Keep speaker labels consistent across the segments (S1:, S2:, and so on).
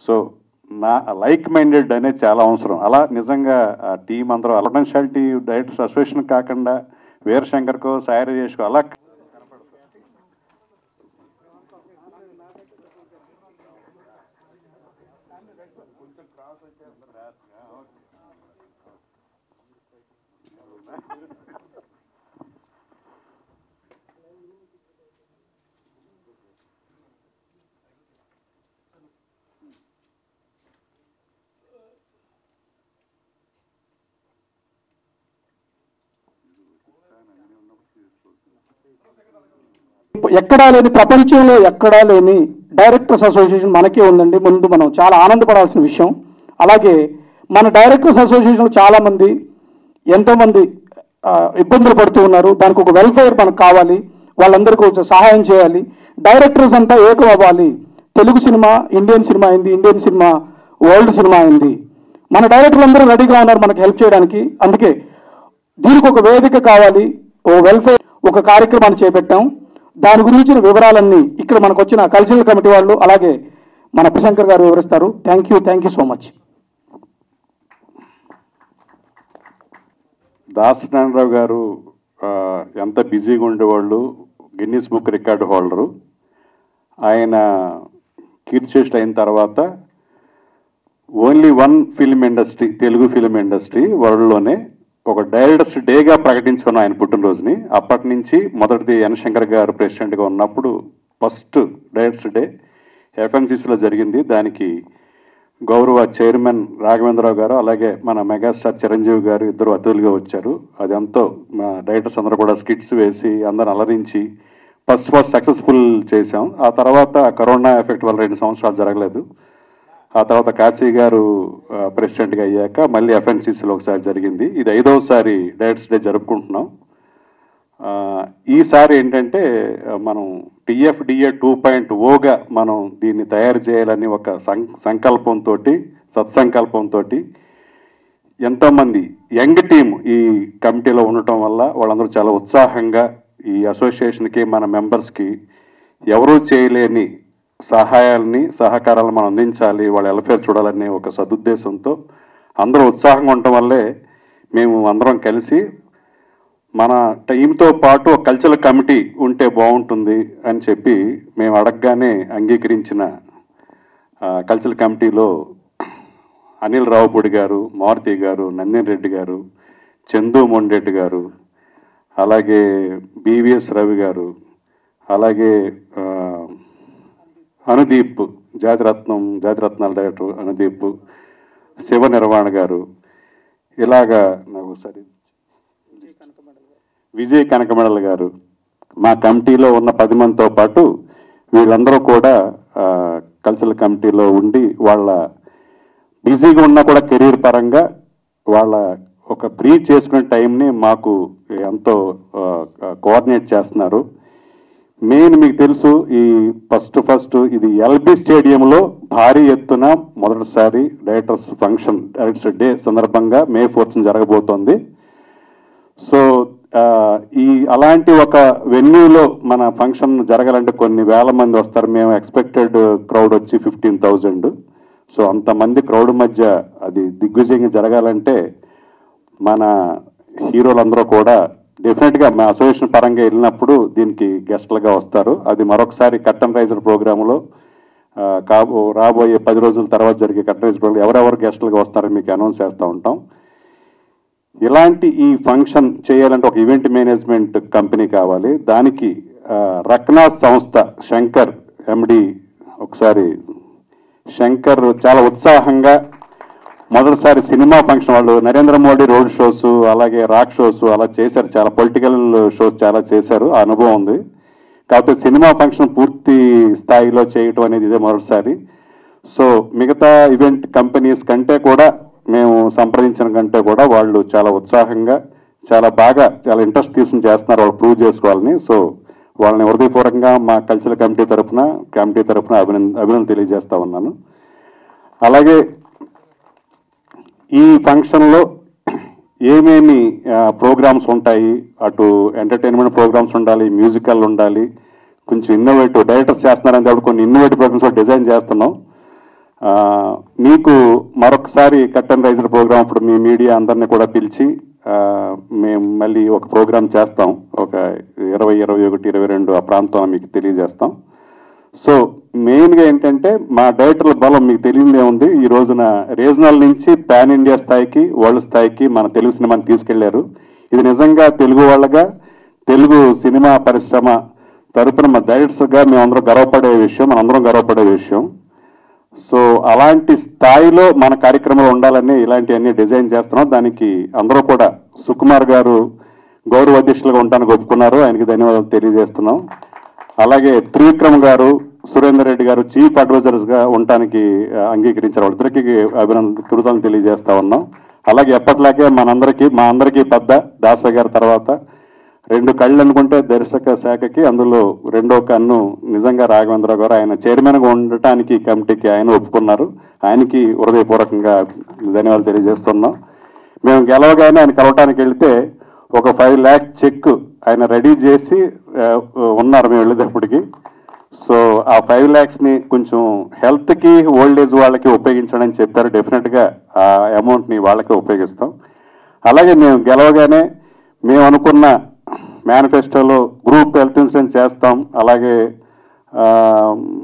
S1: So నా like minded అనేది చాలా అవసరం. అలా నిజంగా ఆ టీం అందరూ పొటెన్షియాలిటీ డైరెక్టర్స్ అసోసియేషన్ కాకుండా వీరశంకర్కో సాయి రాజేష్కో అలా
S2: ఎక్కడా లేని, ప్రపంచంలో ఎక్కడా లేని డైరెక్టర్స్ అసోసియేషన్ మనకే ఉందండి. ముందు మనం చాలా ఆనందపడాల్సిన విషయం. అలాగే మన డైరెక్టర్స్ అసోసియేషన్లో చాలామంది ఎంతోమంది ఇబ్బందులు పడుతూ ఉన్నారు. దానికి ఒక వెల్ఫేర్ మనకు కావాలి, వాళ్ళందరికీ కొంచెం సహాయం చేయాలి. డైరెక్టర్స్ అంతా ఏకం అవ్వాలి. తెలుగు సినిమా ఇండియన్ సినిమా అయింది, ఇండియన్ సినిమా వరల్డ్ సినిమా అయింది. మన డైరెక్టర్లు అందరూ రెడీగా ఉన్నారు మనకు హెల్ప్ చేయడానికి. అందుకే దీనికి ఒక వేదిక కావాలి, ఓ వెల్ఫేర్ ఒక కార్యక్రమాన్ని చేపట్టాం. దాని గురించిన వివరాలన్నీ ఇక్కడ మనకు వచ్చిన కల్చరల్ కమిటీ వాళ్ళు అలాగే మన శంకర్ గారు వివరిస్తారు. Thank you so much.
S1: Dasa Narayana Rao గారు ఎంత బిజీగా ఉండేవాళ్ళు, గిన్నిస్ బుక్ రికార్డు హోల్డరు. ఆయన కీర్తిశేషులు అయిన తర్వాత only one film industry, Telugu film industry వరల్డ్లోనే ఒక డైరెక్టర్స్ డేగా ప్రకటించుకున్నాం ఆయన పుట్టినరోజుని. అప్పటి నుంచి మొదటిది ఎన్ శంకర్ గారు ప్రెసిడెంట్గా ఉన్నప్పుడు ఫస్ట్ డైరెక్టర్స్ డే ఎఫ్ఎంసీసీలో జరిగింది. దానికి గౌరవ చైర్మన్ రాఘవేంద్రరావు గారు అలాగే మన మెగాస్టార్ చిరంజీవి గారు ఇద్దరు అతిథులుగా వచ్చారు. అది ఎంతో మా డైరెక్టర్స్ అందరూ కూడా స్కిట్స్ వేసి అందరిని అలరించి ఫస్ట్ సక్సెస్ఫుల్ చేశాం. ఆ తర్వాత కరోనా ఎఫెక్ట్ వల్ల 2 సంవత్సరాలు జరగలేదు. ఆ తర్వాత కాశీ గారు ప్రెసిడెంట్గా అయ్యాక మళ్ళీ ఎఫ్ఎన్సీసీలో ఒకసారి జరిగింది. ఇది 5వసారి డైరెక్టర్స్ డే జరుపుకుంటున్నాం. ఈసారి ఏంటంటే మనం టిఎఫ్డిఏ 2.0గా మనం దీన్ని తయారు చేయాలని ఒక సంకల్పంతో, సత్సంకల్పంతో ఎంతోమంది యంగ్ టీం ఈ కమిటీలో ఉండటం వల్ల వాళ్ళందరూ చాలా ఉత్సాహంగా ఈ అసోసియేషన్కి మన మెంబర్స్కి ఎవరూ చేయలేని సహాయాలని సహకారాలను మనం అందించాలి, వాళ్ళ వెల్ఫేర్ చూడాలనే ఒక సదుద్దేశంతో అందరూ ఉత్సాహంగా ఉండటం వల్లే మేము అందరం కలిసి మన టీంతో పాటు ఒక కల్చరల్ కమిటీ ఉంటే బాగుంటుంది అని చెప్పి మేము అడగగానే అంగీకరించిన కల్చరల్ కమిటీలో అనిల్ రావుపూడి గారు, మారుతి గారు, నందిని రెడ్డి గారు, చందు మొండెడ్డి గారు, అలాగే బివిఎస్ రవి గారు, అలాగే అనుదీప్ జాతిరత్నాల డైరెక్టర్ అనుదీప్, శివ నిర్వాణ గారు, ఇలాగా నాకు సరే విజయ్ కనకమెడల్ గారు, మా కమిటీలో ఉన్న 10 మందితో పాటు వీళ్ళందరూ కూడా కల్చరల్ కమిటీలో ఉండి వాళ్ళ బిజీగా ఉన్నా కూడా కెరీర్ పరంగా వాళ్ళ ఒక బ్రీఫ్ చేసుకునే టైంని మాకు ఎంతో కోఆర్డినేట్ చేస్తున్నారు. మెయిన్ మీకు తెలుసు, ఈ ఫస్ట్ ఇది ఎల్బీ స్టేడియంలో భారీ ఎత్తున మొదటిసారి డైరెక్టర్స్ ఫంక్షన్, డైరెక్టర్స్ డే సందర్భంగా May 4th జరగబోతోంది. సో అలాంటి ఒక వెన్యూలో మన ఫంక్షన్ జరగాలంటే కొన్ని వేల మంది వస్తారు. మేము ఎక్స్పెక్టెడ్ క్రౌడ్ వచ్చి 15,000. సో అంతమంది క్రౌడ్ మధ్య అది దిగ్విజయంగా జరగాలంటే మన హీరోలందరూ కూడా డెఫినెట్గా మా అసోసియేషన్ పరంగా వెళ్ళినప్పుడు దీనికి గెస్ట్లుగా వస్తారు. అది మరొకసారి కర్టన్ రైజర్ ప్రోగ్రాంలో రాబోయే 10 రోజుల తర్వాత జరిగే కర్టన్ రైజర్ ప్రోగ్రాం ఎవరెవరు గెస్ట్లుగా వస్తారని మీకు అనౌన్స్ చేస్తూ ఉంటాం. ఇలాంటి ఈ ఫంక్షన్ చేయాలంటే ఒక ఈవెంట్ మేనేజ్మెంట్ కంపెనీ కావాలి. దానికి రక్నా సంస్థ శంకర్ ఎండి, ఒకసారి శంకర్ చాలా ఉత్సాహంగా మొదటిసారి సినిమా ఫంక్షన్ వాళ్ళు నరేంద్ర మోడీ రోడ్ షోస్ అలాగే రాక్ షోస్ అలా చేశారు, చాలా పొలిటికల్ షోస్ చాలా చేశారు, ఆ అనుభవం ఉంది. కాకపోతే సినిమా ఫంక్షన్ పూర్తి స్థాయిలో చేయటం అనేది ఇదే మొదటిసారి. సో మిగతా ఈవెంట్ కంపెనీస్ కంటే కూడా మేము సంప్రదించిన కంటే కూడా వాళ్ళు చాలా ఉత్సాహంగా చాలా బాగా చాలా ఇంట్రెస్ట్ తీసుకుని చేస్తున్నారు, వాళ్ళు ప్రూవ్ చేసుకోవాలని. సో వాళ్ళని హృదయపూర్వకంగా మా కల్చరల్ కమిటీ తరఫున అభినందన తెలియజేస్తా ఉన్నాను. అలాగే ఈ ఫంక్షన్లో ఏమేమి ప్రోగ్రామ్స్ ఉంటాయి, అటు ఎంటర్టైన్మెంట్ ప్రోగ్రామ్స్ ఉండాలి, మ్యూజికల్ ఉండాలి, కొంచెం ఇన్నోవేటివ్ డైరెక్టర్స్ చేస్తున్నారని కొన్ని ఇన్నోవేటివ్ ప్రోగ్రామ్స్ డిజైన్ చేస్తున్నాం. మీకు మరొకసారి కట్టన్ రైజర్ ప్రోగ్రామ్ అప్పుడు మీ మీడియా అందరినీ కూడా పిలిచి మేము మళ్ళీ ఒక ప్రోగ్రామ్ చేస్తాం, ఒక 20, 21, 22 ఆ ప్రాంతం మీకు తెలియజేస్తాం. సో మెయిన్గా ఏంటంటే మా డైరెక్టర్ల బలం మీకు తెలియదే ఉంది. ఈ రోజున రీజనల్ నుంచి పాన్ ఇండియా స్థాయికి, వరల్డ్ స్థాయికి మన తెలుగు సినిమాని తీసుకెళ్లారు. ఇది నిజంగా తెలుగు వాళ్ళగా, తెలుగు సినిమా పరిశ్రమ తరపున మా డైరెక్టర్స్గా మేమందరం గర్వపడే విషయం, మనందరం గర్వపడే విషయం. సో అలాంటి స్థాయిలో మన కార్యక్రమాలు ఉండాలని ఇలాంటివన్నీ డిజైన్ చేస్తున్నాం. దానికి అందరూ కూడా సుకుమార్ గారు గౌరవ అధ్యక్షులుగా ఉండడానికి ఒప్పుకున్నారు, ఆయనకి ధన్యవాదాలు తెలియజేస్తున్నాం. అలాగే త్రివిక్రమ్ గారు, సురేందర్ రెడ్డి గారు చీఫ్ అడ్వైజర్స్గా ఉండటానికి అంగీకరించారు. వాళ్ళిద్దరికీ కృతజ్ఞతలు తెలియజేస్తా ఉన్నాం. అలాగే ఎప్పటిలాగే మా అందరికీ పెద్ద దాస గారి తర్వాత 2 కళ్ళు అనుకుంటే దర్శక శాఖకి, అందులో రెండో కన్ను నిజంగా రాఘవేంద్ర గారు, ఆయన చైర్మన్గా ఉండటానికి కమిటీకి ఆయన ఒప్పుకున్నారు. ఆయనకి హృదయపూర్వకంగా ధన్యవాదాలు తెలియజేస్తున్నాం. మేము గెలవగానే ఆయన కలవటానికి వెళ్తే ఒక 5 lakhs చెక్ ఆయన రెడీ చేసి ఉన్నారు మేము వెళ్ళేటప్పటికి. సో ఆ 5 lakhsని కొంచెం హెల్త్కి, ఓల్డ్ ఏజ్ వాళ్ళకి ఉపయోగించడం చెప్పారు. డెఫినెట్గా ఆ అమౌంట్ని వాళ్ళకి ఉపయోగిస్తాం. అలాగే మేము గెలవగానే మేము అనుకున్న మేనిఫెస్టోలో గ్రూప్ హెల్త్ ఇన్సూరెన్స్ చేస్తాం, అలాగే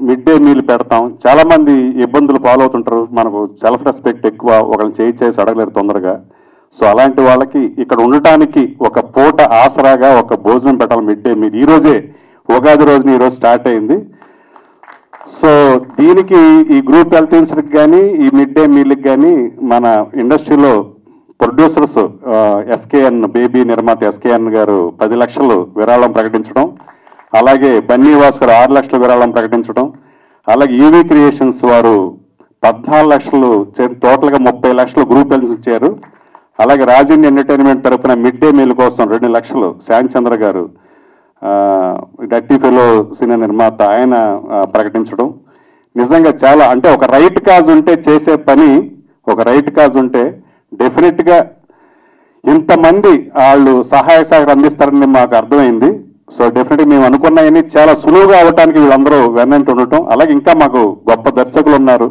S1: మిడ్ డే మీల్ పెడతాం. చాలామంది ఇబ్బందులు ఫాలో అవుతుంటారు, మనకు సెల్ఫ్ రెస్పెక్ట్ ఎక్కువ, ఒకరిని చేసి అడగలేరు తొందరగా. సో అలాంటి వాళ్ళకి ఇక్కడ ఉండటానికి ఒక పూట ఆసరాగా ఒక భోజనం పెట్టాలి, మిడ్ డే మీల్. ఈరోజే ఉగాది రోజున ఈరోజు స్టార్ట్ అయింది. సో దీనికి ఈ గ్రూప్ హెల్త్ ఇన్సూరెన్స్ కానీ, ఈ మిడ్ డే మీల్కి కానీ మన ఇండస్ట్రీలో ప్రొడ్యూసర్స్ ఎస్కేఎన్ బేబీ నిర్మాత ఎస్కేఎన్ గారు 10 లక్షలు విరాళం ప్రకటించడం, అలాగే బన్నీవాస్ గారు 6 లక్షల విరాళం ప్రకటించడం, అలాగే ఈవీ క్రియేషన్స్ వారు 14 లక్షలు, టోటల్గా 30 లక్షలు గ్రూప్ హెల్త్ ఇచ్చారు. అలాగే రాజేంద్ర ఎంటర్టైన్మెంట్ తరఫున మిడ్ డే మీల్ కోసం 2 లక్షలు శ్యామ్ చంద్ర గారు, డర్టీ ఫెలో సినిమా నిర్మాత, ఆయన ప్రకటించడం. నిజంగా చాలా, అంటే ఒక రైట్ కాజ్ ఉంటే చేసే పని, ఒక రైట్ కాజ్ ఉంటే డెఫినెట్గా ఇంతమంది వాళ్ళు సహాయ సహకారం అందిస్తారని మాకు అర్థమైంది. సో డెఫినెట్గా మేము అనుకున్నాయని చాలా సులువుగా అవటానికి వీళ్ళందరూ వెన్నంటి ఉండటం. అలాగే ఇంకా మాకు గొప్ప దర్శకులు ఉన్నారు.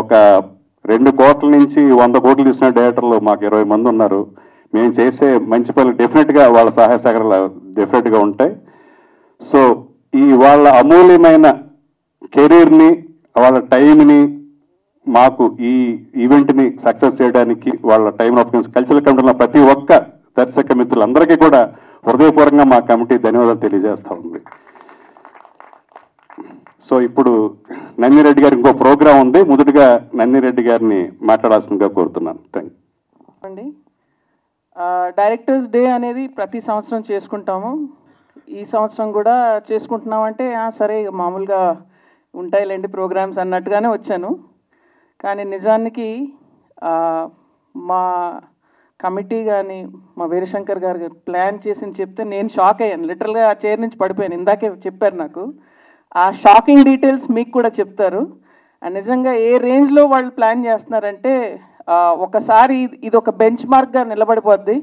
S1: ఒక 2 కోట్ల నుంచి 100 కోట్లు తీసిన డైరెక్టర్లు మాకు 20 మంది ఉన్నారు. మేము చేసే మంచి పనులు డెఫినెట్గా వాళ్ళ సహాయ సహకారాలు డెఫినెట్గా ఉంటాయి. సో ఈ వాళ్ళ అమూల్యమైన కెరీర్ని, వాళ్ళ టైంని మాకు ఈ ఈవెంట్ని సక్సెస్ చేయడానికి వాళ్ళ టైం ఆఫ్ కల్చరల్ కమిటీలో ప్రతి ఒక్క దర్శక మిత్రులందరికీ కూడా హృదయపూర్వకంగా మా కమిటీ ధన్యవాదాలు తెలియజేస్తూ ఉంది. సో ఇప్పుడు నందిరెడ్డి గారి ఇంకో ప్రోగ్రాం ఉంది. మొదటిగా నందిరెడ్డి గారిని మాట్లాడాల్సిందిగా కోరుతున్నాను. Thank
S3: you. డైరెక్టర్స్ డే అనేది ప్రతి సంవత్సరం చేసుకుంటాము. ఈ సంవత్సరం కూడా చేసుకుంటున్నామంటే సరే మామూలుగా ఉంటాయిలేండి ప్రోగ్రామ్స్ అన్నట్టుగానే వచ్చాను. కానీ నిజానికి మా కమిటీ కానీ మా వీరశంకర్ గారు ప్లాన్ చేసి చెప్తే నేను షాక్ అయ్యాను. లిటరల్గా ఆ చైర్ నుంచి పడిపోయాను. ఇందాకే చెప్పారు నాకు. ఆ షాకింగ్ డీటెయిల్స్ మీకు కూడా చెప్తారు. నిజంగా ఏ రేంజ్లో వాళ్ళు ప్లాన్ చేస్తున్నారంటే ఒకసారి ఇది ఒక బెంచ్ మార్క్గా నిలబడిపోద్ది.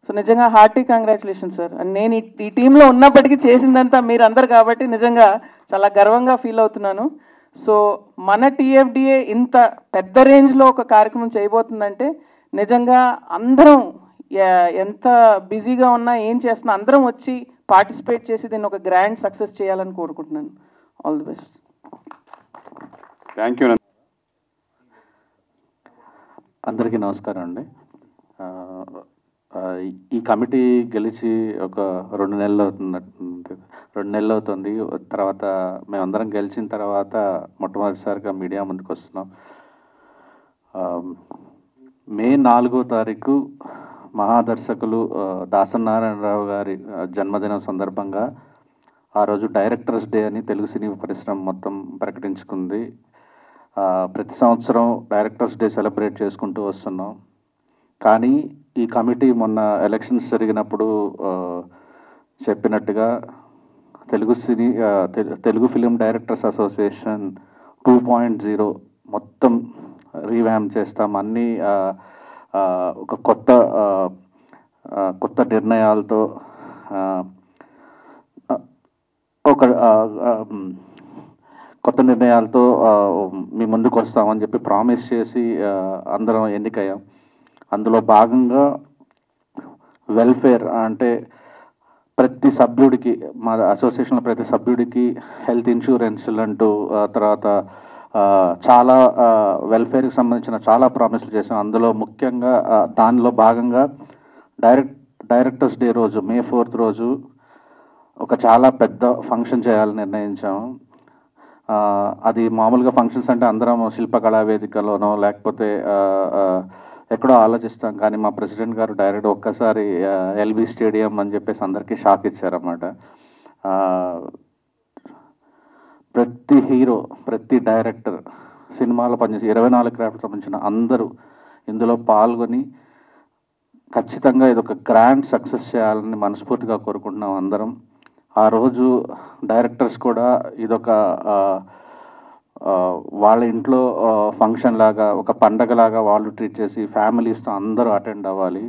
S3: సో నిజంగా హార్టీ కంగ్రాచులేషన్ సార్. నేను ఈ టీంలో ఉన్నప్పటికీ చేసిందంతా మీరు అందరు కాబట్టి నిజంగా చాలా గర్వంగా ఫీల్ అవుతున్నాను. సో మన టీఎఫ్డిఏ ఇంత పెద్ద రేంజ్లో ఒక కార్యక్రమం చేయబోతుందంటే నిజంగా అందరం ఎంత బిజీగా ఉన్నా ఏం చేస్తున్నా అందరం వచ్చి పార్టిసిపేట్ చేసి దీన్ని ఒక గ్రాండ్ సక్సెస్ చేయాలని కోరుకుంటున్నాను. All the best.
S1: Thank you.
S4: అందరికీ నమస్కారం అండి. ఈ కమిటీ గెలిచి ఒక 2 నెలలు అవుతుంది. తర్వాత మేమందరం గెలిచిన తర్వాత మొట్టమొదటిసారిగా మీడియా ముందుకు వస్తున్నాం. మే 4వ తారీఖు మహాదర్శకులు దాసనారాయణరావు గారి జన్మదినం సందర్భంగా ఆ రోజు డైరెక్టర్స్ డే అని తెలుగు సినిమా పరిశ్రమ మొత్తం ప్రకటించుకుంది. ప్రతి సంవత్సరం డైరెక్టర్స్ డే సెలబ్రేట్ చేసుకుంటూ వస్తున్నాం. కానీ ఈ కమిటీ మొన్న ఎలక్షన్స్ జరిగినప్పుడు చెప్పినట్టుగా తెలుగు ఫిలిం డైరెక్టర్స్ అసోసియేషన్ 2.0 మొత్తం రీవ్యాంప్ చేస్తాం. అన్నీ ఒక కొత్త నిర్ణయాలతో ఒక కొత్త నిర్ణయాలతో మీ ముందుకు వస్తామని చెప్పి ప్రామిస్ చేసి అందరం ఎన్నికయ్యాం. అందులో భాగంగా వెల్ఫేర్ అంటే ప్రతి సభ్యుడికి, మా అసోసియేషన్లో ప్రతి సభ్యుడికి హెల్త్ ఇన్సూరెన్స్లు అంటూ, తర్వాత చాలా వెల్ఫేర్కి సంబంధించిన చాలా ప్రామిస్లు చేసాం. అందులో ముఖ్యంగా దానిలో భాగంగా డైరెక్టర్స్ డే రోజు, May 4th రోజు ఒక చాలా పెద్ద ఫంక్షన్ చేయాలని నిర్ణయించాము. అది మామూలుగా ఫంక్షన్స్ అంటే అందరం శిల్పకళా వేదికలోనో లేకపోతే ఎక్కడో ఆలోచిస్తాం, కానీ మా ప్రెసిడెంట్ గారు డైరెక్ట్ ఒక్కసారి ఎల్బీ స్టేడియం అని చెప్పేసి అందరికీ షాక్ ఇచ్చారన్నమాట. ప్రతి హీరో, ప్రతి డైరెక్టర్, సినిమాలో పనిచేసి 24 క్రాఫ్ట్కి సంబంధించిన అందరూ ఇందులో పాల్గొని ఖచ్చితంగా ఇది ఒక గ్రాండ్ సక్సెస్ చేయాలని మనస్ఫూర్తిగా కోరుకుంటున్నాం అందరం. ఆ రోజు డైరెక్టర్స్ కూడా ఇదొక వాళ్ళ ఇంట్లో ఫంక్షన్ లాగా, ఒక పండగలాగా వాళ్ళు ట్రీట్ చేసి ఫ్యామిలీస్తో అందరూ అటెండ్ అవ్వాలి.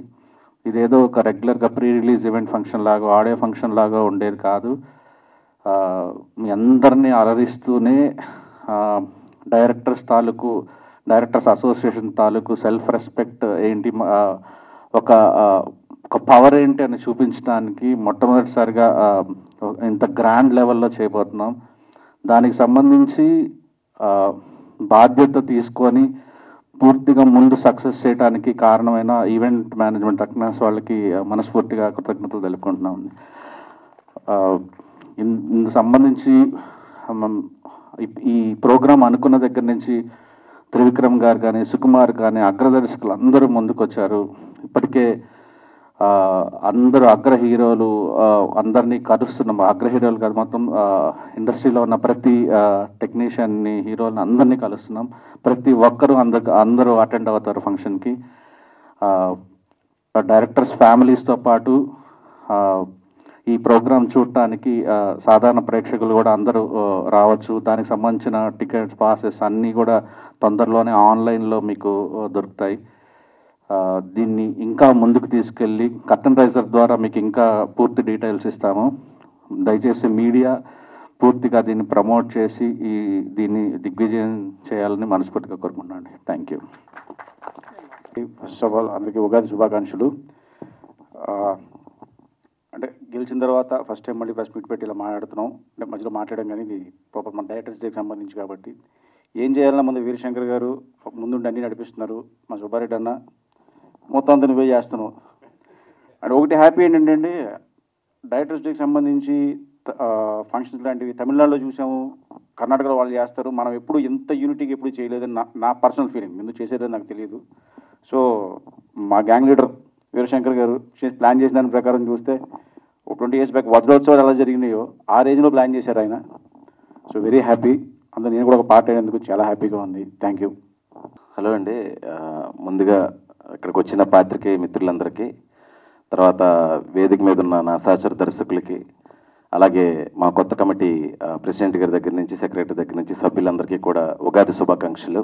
S4: ఇదేదో ఒక రెగ్యులర్గా ప్రీ రిలీజ్ ఈవెంట్ ఫంక్షన్ లాగా, ఆడియో ఫంక్షన్ లాగా ఉండేది కాదు. మీ అందరినీ అలరిస్తూనే డైరెక్టర్స్ అసోసియేషన్ తాలూకు సెల్ఫ్ రెస్పెక్ట్ ఏంటి, ఒక పవర్ ఏంటి అని చూపించడానికి మొట్టమొదటిసారిగా ఇంత గ్రాండ్ లెవెల్లో చేయబోతున్నాం. దానికి సంబంధించి బాధ్యత తీసుకొని పూర్తిగా ముందు సక్సెస్ చేయడానికి కారణమైన ఈవెంట్ మేనేజ్మెంట్ టెక్నాస్ వాళ్ళకి మనస్ఫూర్తిగా కృతజ్ఞతలు తెలుపుకుంటున్నాం. ఇందుకు సంబంధించి ఈ ప్రోగ్రాం అనుకున్న దగ్గర నుంచి త్రివిక్రమ్ గారు కానీ, సుకుమార్ కానీ, అగ్రదర్శకులు అందరూ ముందుకు వచ్చారు. ఇప్పటికే అందరూ అగ్ర హీరోలు అందరినీ కలుస్తున్నాం. అగ్ర హీరోలు కాదు, మొత్తం ఇండస్ట్రీలో ఉన్న ప్రతి టెక్నీషియన్ని, హీరోలని అందరినీ కలుస్తున్నాం. ప్రతి ఒక్కరూ అందరూ అటెండ్ అవుతారు ఫంక్షన్కి. డైరెక్టర్స్ ఫ్యామిలీస్తో పాటు ఈ ప్రోగ్రాం చూడటానికి సాధారణ ప్రేక్షకులు కూడా అందరూ రావచ్చు. దానికి సంబంధించిన టికెట్స్, పాసెస్ అన్నీ కూడా తొందరలోనే ఆన్లైన్లో మీకు దొరుకుతాయి. దీన్ని ఇంకా ముందుకు తీసుకెళ్ళి కర్టన్ రైజర్ ద్వారా మీకు ఇంకా పూర్తి డీటెయిల్స్ ఇస్తాము. దయచేసి మీడియా పూర్తిగా దీన్ని ప్రమోట్ చేసి దీన్ని దిగ్విజయం చేయాలని మనస్ఫూర్తిగా కోరుకుంటున్నాను. Thank you.
S5: First of all అందరికీ ఉగాది శుభాకాంక్షలు. అంటే గెలిచిన తర్వాత ఫస్ట్ టైం మళ్ళీ ప్రెస్ మీట్ పెట్టి ఇలా మాట్లాడుతున్నాం. అంటే మధ్యలో మాట్లాడడం కానీ ఇది ప్రాపర్ మన డైరెక్టర్స్ డేకి సంబంధించి కాబట్టి ఏం చేయాలన్నా ముందు వీరశంకర్ గారు ముందుండి అన్నీ నడిపిస్తున్నారు. మా సుబ్బారెడ్డి అన్న మొత్తం అంతా నువ్వే చేస్తున్నావు. అండ్ ఒకటి హ్యాపీ ఏంటంటే అండి, డైరెక్టర్స్ డేకి సంబంధించి ఫంక్షన్స్ లాంటివి తమిళనాడులో చూసాము, కర్ణాటకలో వాళ్ళు చేస్తారు. మనం ఎప్పుడు ఎంత యూనిటీగా ఎప్పుడు చేయలేదని నా పర్సనల్ ఫీలింగ్. ముందు చేసేదని నాకు తెలియదు. సో మా గ్యాంగ్ లీడర్ వీరశంకర్ గారు ప్లాన్ చేసిన దాని ప్రకారం చూస్తే ఒక 20 years బ్యాక్ వజ్రోత్సవాలు ఎలా జరిగినాయో ఆ రేంజ్లో ప్లాన్ చేశారు ఆయన. So very happy. అందులో నేను కూడా ఒక పార్ట్ అయినందుకు చాలా హ్యాపీగా ఉంది. Thank you.
S6: హలో అండి, ముందుగా ఇక్కడికి వచ్చిన పాత్రికేయ మిత్రులందరికీ, తర్వాత వేదిక మీద ఉన్న నా సహచర దర్శకులకి, అలాగే మా కొత్త కమిటీ ప్రెసిడెంట్ గారి దగ్గర నుంచి, సెక్రటరీ దగ్గర నుంచి సభ్యులందరికీ కూడా ఉగాది శుభాకాంక్షలు.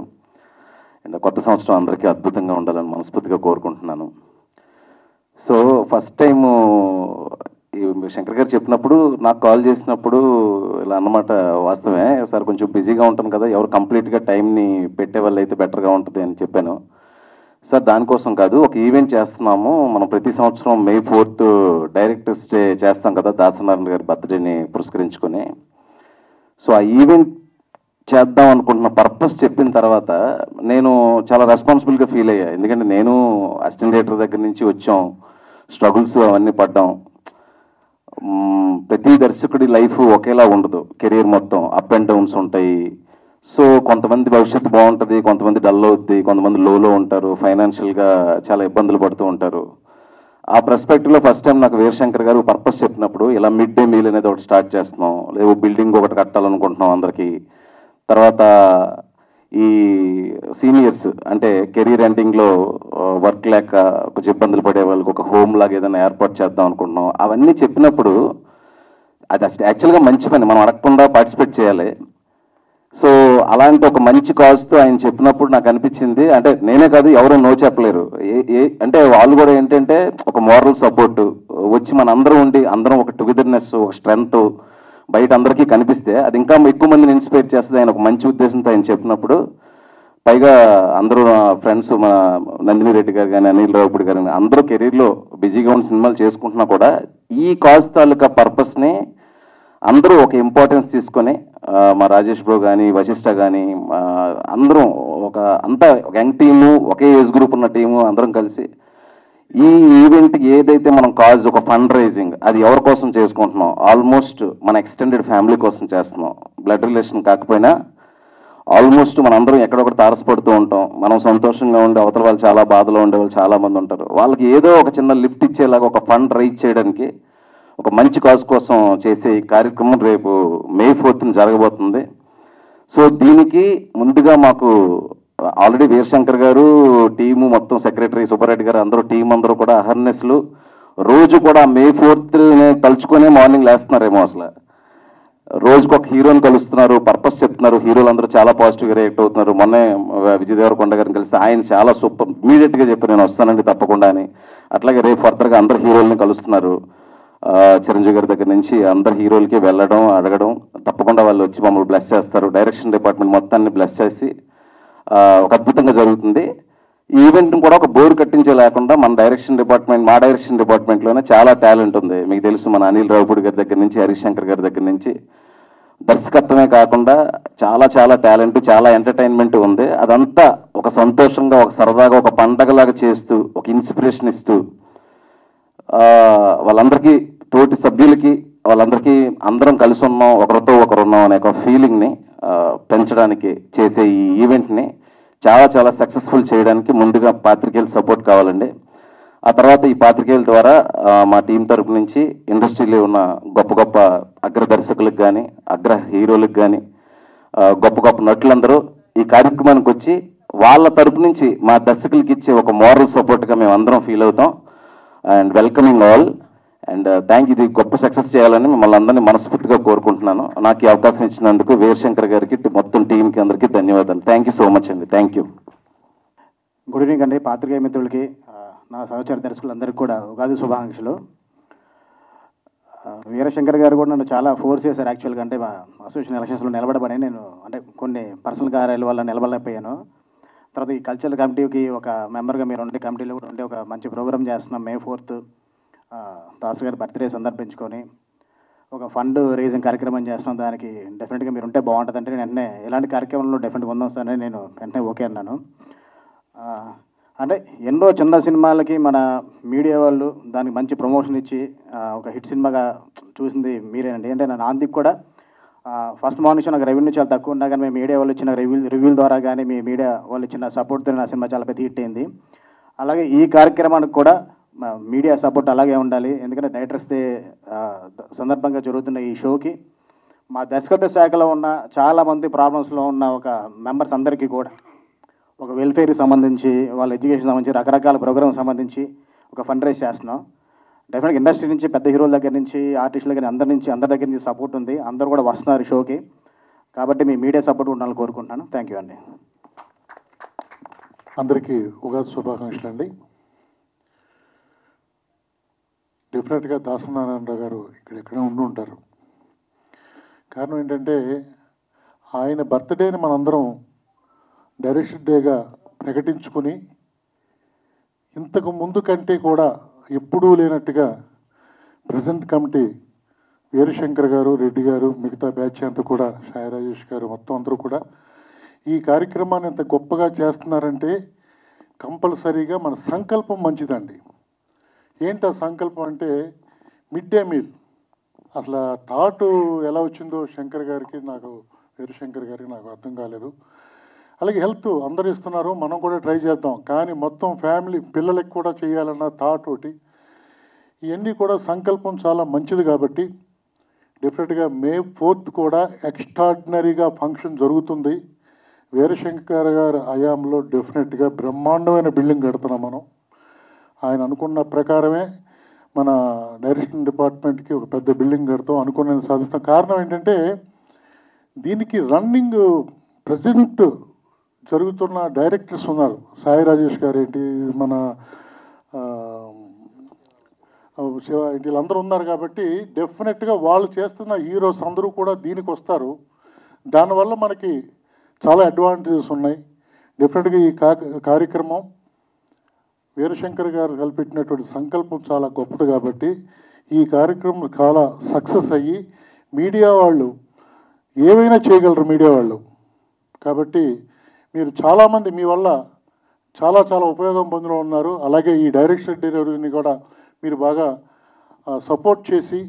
S6: అండ్ కొత్త సంవత్సరం అందరికీ అద్భుతంగా ఉండాలని మనస్ఫూర్తిగా కోరుకుంటున్నాను. సో ఫస్ట్ టైము శంకర్ గారు చెప్పినప్పుడు, నాకు కాల్ చేసినప్పుడు ఇలా అన్నమాట, వాస్తవమే సార్ కొంచెం బిజీగా ఉంటాను కదా, ఎవరు కంప్లీట్గా టైంని పెట్టే వాళ్ళు అయితే బెటర్గా ఉంటుంది అని చెప్పాను. సార్ దానికోసం కాదు, ఒక ఈవెంట్ చేస్తున్నాము మనం ప్రతి సంవత్సరం May 4th డైరెక్టర్స్ డే చేస్తాం కదా, దాసనారాయణ గారి బర్త్డేని పురస్కరించుకొని. సో ఆ ఈవెంట్ చేద్దాం అనుకుంటున్న పర్పస్ చెప్పిన తర్వాత నేను చాలా రెస్పాన్సిబుల్గా ఫీల్ అయ్యా. ఎందుకంటే నేను అసిస్టెంట్ డైరెక్టర్ దగ్గర నుంచి వచ్చాం, స్ట్రగుల్స్ అవన్నీ పడ్డాం. ప్రతి దర్శకుడి లైఫ్ ఒకేలా ఉండదు, కెరీర్ మొత్తం అప్ అండ్ డౌన్స్ ఉంటాయి. సో కొంతమంది భవిష్యత్తు బాగుంటుంది, కొంతమంది డల్ అవుద్ది, కొంతమంది లోలో ఉంటారు, ఫైనాన్షియల్గా చాలా ఇబ్బందులు పడుతూ ఉంటారు. ఆ పర్స్పెక్టివ్లో ఫస్ట్ టైం నాకు వీరశంకర్ గారు పర్పస్ చెప్పినప్పుడు, ఇలా మిడ్ డే మీల్ అనేది ఒకటి స్టార్ట్ చేస్తున్నాం, లేదు బిల్డింగ్ ఒకటి కట్టాలనుకుంటున్నాం అందరికీ. తర్వాత ఈ సీనియర్స్ అంటే కెరీర్ ఎండింగ్లో వర్క్ లేక కొంచెం ఇబ్బందులు పడే వాళ్ళకి ఒక హోమ్ లాగా ఏదైనా ఏర్పాటు చేద్దాం అనుకుంటున్నాం. అవన్నీ చెప్పినప్పుడు అది యాక్చువల్గా మంచి పని, మనం అడగకుండా పార్టిసిపేట్ చేయాలి. సో అలాంటి ఒక మంచి కాజ్తో ఆయన చెప్పినప్పుడు నాకు అనిపించింది, అంటే నేనే కాదు ఎవరూ నో చెప్పలేరు. అంటే వాళ్ళు కూడా ఏంటంటే ఒక మోరల్ సపోర్ట్ వచ్చి మన అందరం ఉండి, అందరం ఒక టుగెదర్నెస్, ఒక స్ట్రెంగ్త్, బయట అందరికీ కనిపిస్తే అది ఇంకా ఎక్కువ మందిని ఇన్స్పైర్ చేస్తుంది ఆయన ఒక మంచి ఉద్దేశంతో ఆయన చెప్పినప్పుడు, పైగా అందరూ ఫ్రెండ్స్ మా నందిని రెడ్డి గారు కానీ అనిల్ రావుపూడి గారు కానీ అందరూ కెరీర్లో బిజీగా ఉన్న సినిమాలు చేసుకుంటున్నా కూడా ఈ కాజ్ తాలూకా పర్పస్ని అందరూ ఒక ఇంపార్టెన్స్ తీసుకొని మా రాజేష్ బ్రో కానీ వశిష్ఠ కానీ అందరం అంతా ఒక యంగ్ టీము, ఒకే ఏజ్ గ్రూప్ ఉన్న టీము అందరం కలిసి ఈ ఈవెంట్కి ఏదైతే మనం కాజ్ ఒక ఫండ్ రైజింగ్ అది ఎవరి కోసం చేసుకుంటున్నాం, ఆల్మోస్ట్ మన ఎక్స్టెండెడ్ ఫ్యామిలీ కోసం చేస్తున్నాం. బ్లడ్ రిలేషన్ కాకపోయినా ఆల్మోస్ట్ మనందరం ఎక్కడొకటి తారసపడుతూ ఉంటాం. మనం సంతోషంగా ఉండే అవతల వాళ్ళు చాలా బాధలో ఉండే వాళ్ళు చాలామంది ఉంటారు. వాళ్ళకి ఏదో ఒక చిన్న లిఫ్ట్ ఇచ్చేలాగా ఒక ఫండ్ రైజ్ చేయడానికి ఒక మంచి కాజ్ కోసం చేసే ఈ కార్యక్రమం రేపు May 4th జరగబోతుంది. సో దీనికి ముందుగా మాకు ఆల్రెడీ వీరశంకర్ గారు టీము మొత్తం సెక్రటరీ సుబ్బారెడ్డి గారు అందరూ టీం అందరూ కూడా అహర్నెస్లు రోజు కూడా May 4th తలుచుకునే మార్నింగ్ లేస్తున్నారేమో. అసలు రోజుకు ఒక హీరోని కలుస్తున్నారు, పర్పస్ చెప్తున్నారు. హీరోలు అందరూ చాలా పాజిటివ్గా రియాక్ట్ అవుతున్నారు. మొన్నే విజయ్ దేవరకొండ గారిని కలిస్తే ఆయన చాలా సూపర్ ఇమీడియట్గా చెప్పి నేను వస్తానండి తప్పకుండా అని. అట్లాగే రేపు ఫర్దర్గా అందరు హీరోల్ని కలుస్తున్నారు. చిరంజీవి గారి దగ్గర నుంచి అందరు హీరోలకి వెళ్ళడం అడగడం, తప్పకుండా వాళ్ళు వచ్చి మమ్మల్ని బ్లెస్ చేస్తారు. డైరెక్షన్ డిపార్ట్మెంట్ మొత్తాన్ని బ్లెస్ చేసి ఒక అద్భుతంగా జరుగుతుంది. ఈ ఈవెంట్ని కూడా ఒక బోర్ కట్టించే లేకుండా మా డైరెక్షన్ డిపార్ట్మెంట్లోనే చాలా టాలెంట్ ఉంది. మీకు తెలుసు, మన అనిల్ రావుపూడి గారి దగ్గర నుంచి హరీష్ శంకర్ గారి దగ్గర నుంచి దర్శకత్వమే కాకుండా చాలా చాలా టాలెంట్, చాలా ఎంటర్టైన్మెంట్ ఉంది. అదంతా ఒక సంతోషంగా, ఒక సరదాగా, ఒక పండగలాగా చేస్తూ, ఒక ఇన్స్పిరేషన్ ఇస్తూ వాళ్ళందరికీ, తోటి సభ్యులకి వాళ్ళందరికీ అందరం కలిసి ఉన్నాం, ఒకరితో ఒకరున్నాం అనే ఒక ఫీలింగ్ని పెంచడానికి చేసే ఈ ఈవెంట్ని చాలా చాలా సక్సెస్ఫుల్ చేయడానికి ముందుగా పాత్రికేయుల సపోర్ట్ కావాలండి. ఆ తర్వాత ఈ పాత్రికేయుల ద్వారా మా టీం తరపు నుంచి ఇండస్ట్రీలో ఉన్న గొప్ప గొప్ప అగ్ర దర్శకులకు కానీ, అగ్ర హీరోలకు కానీ, గొప్ప గొప్ప నటులందరూ ఈ కార్యక్రమానికి వచ్చి వాళ్ళ తరపు నుంచి మా దర్శకులకి ఇచ్చే ఒక మోరల్ సపోర్ట్గా మేము అందరం ఫీల్ అవుతాం. And welcoming all. అండ్ ఇది గొప్ప సక్సెస్ చేయాలని మిమ్మల్ని అందరినీ మనస్ఫూర్తిగా కోరుకుంటున్నాను. నాకు ఈ అవకాశం ఇచ్చినందుకు వీరశంకర్ గారికి, మొత్తం టీంకి అందరికీ ధన్యవాదాలు. థ్యాంక్ యూ సో మచ్ అండి. Thank you.
S5: గుడ్ ఈవినింగ్ అండి. పాత్రికేయ మిత్రులకి, నా సహచర దర్శకులందరికీ కూడా ఉగాది శుభాకాంక్షలు. వీరశంకర్ గారు కూడా నన్ను చాలా ఫోర్స్ చేశారు యాక్చువల్గా. అంటే మా అసోసియేషన్ ఎలక్షన్స్లో నిలబడమని. నేను అంటే కొన్ని పర్సనల్ కార్యాల వల్ల నిలబడలేకపోయాను. తర్వాత ఈ కల్చరల్ కమిటీకి ఒక మెంబర్గా మీరు ఉండే కమిటీలో కూడా ఉండే ఒక మంచి ప్రోగ్రామ్ చేస్తున్నాం. May 4th దాసు గారి బర్త్డే సందర్భించుకొని ఒక ఫండ్ రేజింగ్ కార్యక్రమం చేస్తున్నాం. దానికి డెఫినెట్గా మీరు ఉంటే బాగుంటుంది అంటే నేను వెంటనే ఇలాంటి కార్యక్రమంలో డెఫినెట్గా ఉందాం సార్ అని నేను వెంటనే ఓకే అన్నాను. అంటే ఎన్నో చిన్న సినిమాలకి మన మీడియా వాళ్ళు దానికి మంచి ప్రమోషన్ ఇచ్చి ఒక హిట్ సినిమాగా చూసింది మీరేనండి. అంటే నా నాందికి కూడా ఫస్ట్ మార్నింగ్ నాకు రెవెన్యూ చాలా తక్కువ ఉన్నా కానీ మీ మీడియా వాళ్ళు ఇచ్చిన రివ్యూల ద్వారా కానీ, మీ మీడియా వాళ్ళు ఇచ్చిన సపోర్ట్తో నా సినిమా చాలా పెద్ద హిట్ అయింది. అలాగే ఈ కార్యక్రమానికి కూడా మీడియా సపోర్ట్ అలాగే ఉండాలి. ఎందుకంటే డైరెక్టర్స్ డే సందర్భంగా జరుగుతున్న ఈ షోకి మా దర్శకత్వ శాఖలో ఉన్న చాలామంది ప్రాబ్లమ్స్లో ఉన్న ఒక మెంబర్స్ అందరికీ కూడా ఒక వెల్ఫేర్కి సంబంధించి, వాళ్ళ ఎడ్యుకేషన్ సంబంధించి, రకరకాల ప్రోగ్రామ్ సంబంధించి ఒక ఫండ్ రైజ్ చేస్తున్నాం. డెఫినెట్గా ఇండస్ట్రీ నుంచి, పెద్ద హీరోల దగ్గర నుంచి, ఆర్టిస్టుల దగ్గర అందరి దగ్గర నుంచి సపోర్ట్ ఉంది. అందరూ కూడా వస్తున్నారు షోకి. కాబట్టి మీ మీడియా సపోర్ట్ ఉండాలని కోరుకుంటున్నాను. థ్యాంక్ యూ అండి.
S7: అందరికీ ఉగాది శుభాకాంక్షలు అండి. డెఫినెట్గా దాసనారాయణరావు గారు ఇక్కడ ఉండి ఉంటారు. కారణం ఏంటంటే ఆయన బర్త్డేని మనందరం డైరెక్షన్ డేగా ప్రకటించుకుని ఇంతకు ముందు కంటే కూడా ఎప్పుడూ లేనట్టుగా ప్రజెంట్ కమిటీ వీరశంకర్ గారు, రెడ్డి గారు, మిగతా బ్యాచ్ అంతా కూడా, సాయి రాజేష్ గారు మొత్తం అందరూ కూడా ఈ కార్యక్రమాన్ని ఎంత గొప్పగా చేస్తున్నారంటే కంపల్సరీగా మన సంకల్పం మంచిదండి. ఏంటి ఆ సంకల్పం అంటే మిడ్ డే మీల్. అసలు థాట్ ఎలా వచ్చిందో శంకర్ గారికి, నాకు వీరశంకర్ గారికి నాకు అర్థం కాలేదు. అలాగే హెల్త్ అందరూ ఇస్తున్నారు, మనం కూడా ట్రై చేద్దాం. కానీ మొత్తం ఫ్యామిలీ పిల్లలకి కూడా చేయాలన్న థాట్ ఒకటి. ఇవన్నీ కూడా సంకల్పం చాలా మంచిది. కాబట్టి డెఫినెట్గా May 4th కూడా ఎక్స్ట్రాడినరీగా ఫంక్షన్ జరుగుతుంది. వీరశంకర్ గారి హయాంలో డెఫినెట్గా బ్రహ్మాండమైన బిల్డింగ్ కడుతున్నాం మనం. ఆయన అనుకున్న ప్రకారమే మన డైరెక్షన్ డిపార్ట్మెంట్కి ఒక పెద్ద బిల్డింగ్ కడతాం, అనుకున్న సాధిస్తాం. కారణం ఏంటంటే దీనికి రన్నింగ్ ప్రజెంట్ జరుగుతున్న డైరెక్టర్స్ ఉన్నారు. సాయి రాజేష్ గారు ఏంటి, మన శివ వీళ్ళందరూ ఉన్నారు కాబట్టి డెఫినెట్గా వాళ్ళు చేస్తున్న హీరోస్ అందరూ కూడా దీనికి వస్తారు. దానివల్ల మనకి చాలా అడ్వాంటేజెస్ ఉన్నాయి. డెఫినెట్గా ఈ కార్యక్రమం వీరశంకర్ గారు కల్పించినటువంటి సంకల్పం చాలా గొప్పది కాబట్టి ఈ కార్యక్రమం చాలా సక్సెస్ అయ్యి మీడియా వాళ్ళు ఏవైనా చేయగలరు మీడియా వాళ్ళు. కాబట్టి మీరు చాలామంది మీ వల్ల చాలా చాలా ఉపయోగం పొందుతూ ఉన్నారు. అలాగే ఈ డైరెక్షన్ డెలివరీని కూడా మీరు బాగా సపోర్ట్ చేసి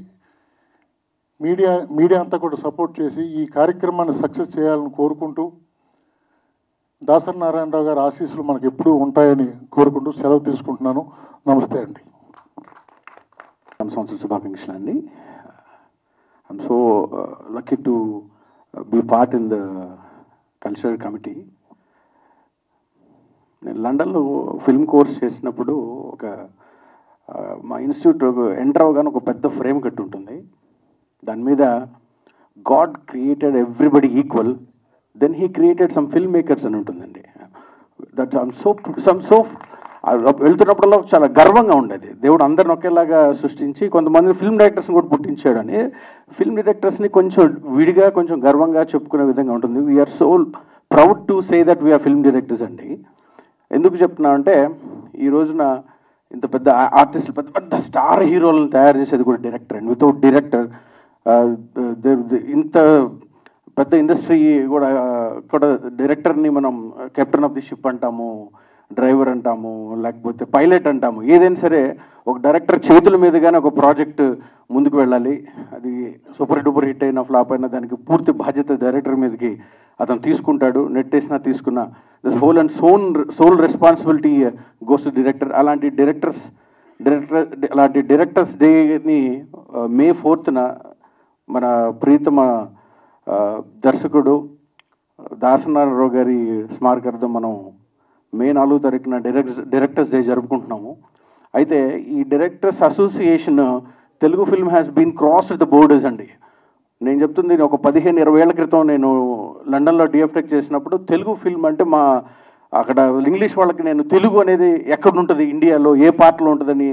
S7: మీడియా అంతా కూడా సపోర్ట్ చేసి ఈ కార్యక్రమాన్ని సక్సెస్ చేయాలని కోరుకుంటూ దాసరి నారాయణరావు గారి ఆశీస్సులు మనకు ఎప్పుడూ ఉంటాయని కోరుకుంటూ సెలవు తీసుకుంటున్నాను. నమస్తే అండి.
S2: సంవత్సరం శుభాకాంక్షలు అండి. I'm so lucky to be part in the cultural committee. నేను లండన్లో ఫిల్మ్ కోర్స్ చేసినప్పుడు మా ఇన్స్టిట్యూట్ ఎంటర్ అవగానే ఒక పెద్ద ఫ్రేమ్ కట్టి ఉంటుంది. దాని మీద god created everybody equal, then he created some film makers అని ఉంటుందండి. దట్స్ సో వెళ్తున్నప్పుడల్లా చాలా గర్వంగా ఉండేది. దేవుడు అందరిని ఒకేలాగా సృష్టించి కొంతమంది ఫిల్మ్ డైరెక్టర్స్ని కూడా పుట్టించాడని. ఫిల్మ్ డైరెక్టర్స్ని కొంచెం విడిగా కొంచెం గర్వంగా చెప్పుకునే విధంగా ఉంటుంది. We are so proud to say that we are film directors అండి. ఎందుకు చెప్తున్నామంటే ఈ రోజున ఇంత పెద్ద ఆర్టిస్టులు పెద్ద పెద్ద స్టార్ హీరోలను తయారు చేసేది కూడా డైరెక్టర్ అండి. వితౌట్ డైరెక్టర్ ఇంత పెద్ద ఇండస్ట్రీ కూడా డైరెక్టర్ని మనం కెప్టెన్ ఆఫ్ ది షిప్ అంటాము, డ్రైవర్ అంటాము, లేకపోతే పైలట్ అంటాము. ఏదైనా సరే ఒక డైరెక్టర్ చేతుల మీదుగానే ఒక ప్రాజెక్ట్ ముందుకు వెళ్ళాలి. అది సూపర్ డూపర్ హిట్ అయినా ఫ్లాప్ అయినా దానికి పూర్తి బాధ్యత డైరెక్టర్ మీదకి అతను తీసుకుంటాడు. నెట్టేసినా తీసుకున్నా this whole and soul responsibility goes to director. అలాంటి డైరెక్టర్స్ డేని May 4th మన ప్రీతమ దర్శకుడు దాసనారాయణరావు గారి స్మారకార్థం మనం May 4th డైరెక్టర్స్ డే జరుపుకుంటున్నాము. అయితే ఈ directors association Telugu film has been crossed the borders అండి. నేను చెప్తుంది ఒక 15-20 ఏళ్ల క్రితం నేను లండన్లో డిఎఫ్టెక్ చేసినప్పుడు తెలుగు ఫిల్మ్ అంటే అక్కడ ఇంగ్లీష్ వాళ్ళకి నేను తెలుగు అనేది ఎక్కడ ఉంటుంది, ఇండియాలో ఏ పార్ట్లో ఉంటుందని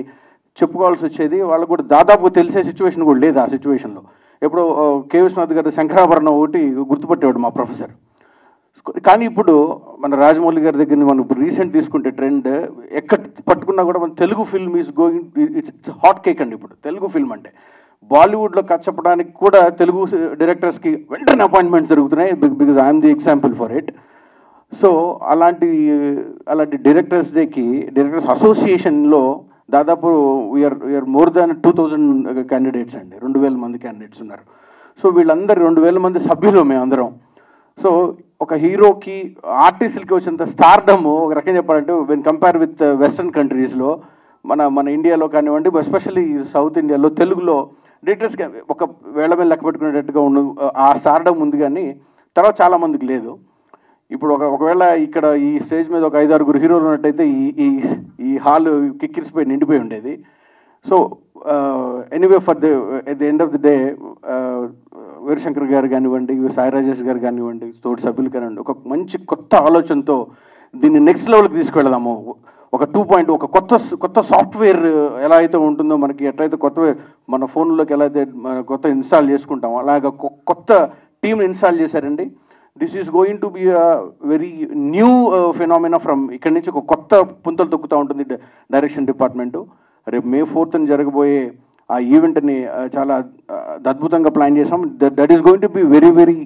S2: చెప్పుకోవాల్సి వచ్చేది. వాళ్ళకు కూడా దాదాపు తెలిసే సిచ్యువేషన్ కూడా లేదు. ఆ సిచ్యువేషన్లో ఎప్పుడు కె విశ్వనాథ్ గారి శంకరాభరణం ఒకటి గుర్తుపట్టేవాడు మా ప్రొఫెసర్. కానీ ఇప్పుడు మన రాజమౌళి గారి దగ్గర మనం ఇప్పుడు రీసెంట్ తీసుకుంటే ట్రెండ్ ఎక్కడ పట్టుకున్నా కూడా మన Telugu film is going, it's hot cake అండి. ఇప్పుడు తెలుగు ఫిల్మ్ అంటే బాలీవుడ్లో కచ్చపడానికి కూడా తెలుగు డైరెక్టర్స్కి వెంటనే అపాయింట్మెంట్స్ జరుగుతున్నాయి. Because I'm the example for it. So అలాంటి డైరెక్టర్స్ డేకి డైరెక్టర్స్ అసోసియేషన్లో దాదాపు వీఆర్ మోర్ దాన్ 2000 క్యాండిడేట్స్ అండి. 2000 మంది క్యాండిడేట్స్ ఉన్నారు. సో వీళ్ళందరూ 2000 మంది సభ్యులు మేమందరం. సో ఒక హీరోకి ఆర్టిస్టులకి వచ్చినంత స్టార్డమ్ ఒక రకంగా చెప్పాలంటే వెన్ కంపేర్ విత్ వెస్ట్రన్ కంట్రీస్లో మన ఇండియాలో కానివ్వండి, ఎస్పెషల్లీ సౌత్ ఇండియాలో తెలుగులో డైరెక్టర్స్కి ఒక వేళ మీద లెక్క పెట్టుకునేటట్టుగా ఆ స్టార్డమ్ ఉంది. కానీ తర్వాత చాలామందికి లేదు. ఇప్పుడు ఒకవేళ ఇక్కడ ఈ స్టేజ్ మీద ఒక 5-6 హీరోలు ఉన్నట్టయితే ఈ హాల్ కిక్కిరిసిపోయి నిండిపోయి ఉండేది. So anyway at the end of the day Veerashankar గారు కానివ్వండి, సాయి రాజేష్ గారు కానివ్వండి, తోటి సభ్యులు కానివ్వండి, ఒక మంచి కొత్త ఆలోచనతో దీన్ని నెక్స్ట్ లెవెల్కి తీసుకెళ్దాము. ఒక 2.0 ఒక కొత్త సాఫ్ట్వేర్ ఎలా అయితే ఉంటుందో మనకి, ఎట్లయితే మన ఫోన్లోకి ఎలా అయితే కొత్త ఇన్స్టాల్ చేసుకుంటామో అలాగ కొత్త టీంని ఇన్స్టాల్ చేశారండి. This is going to be a very new phenomena from ఇక్కడి నుంచి ఒక కొత్త పుంతలు తొక్కుతూ ఉంటుంది డైరెక్షన్ డిపార్ట్మెంటు. రేపు May 4th జరగబోయే ఆ ఈవెంట్ని చాలా అద్భుతంగా ప్లాన్ చేసాం. That is going to be very very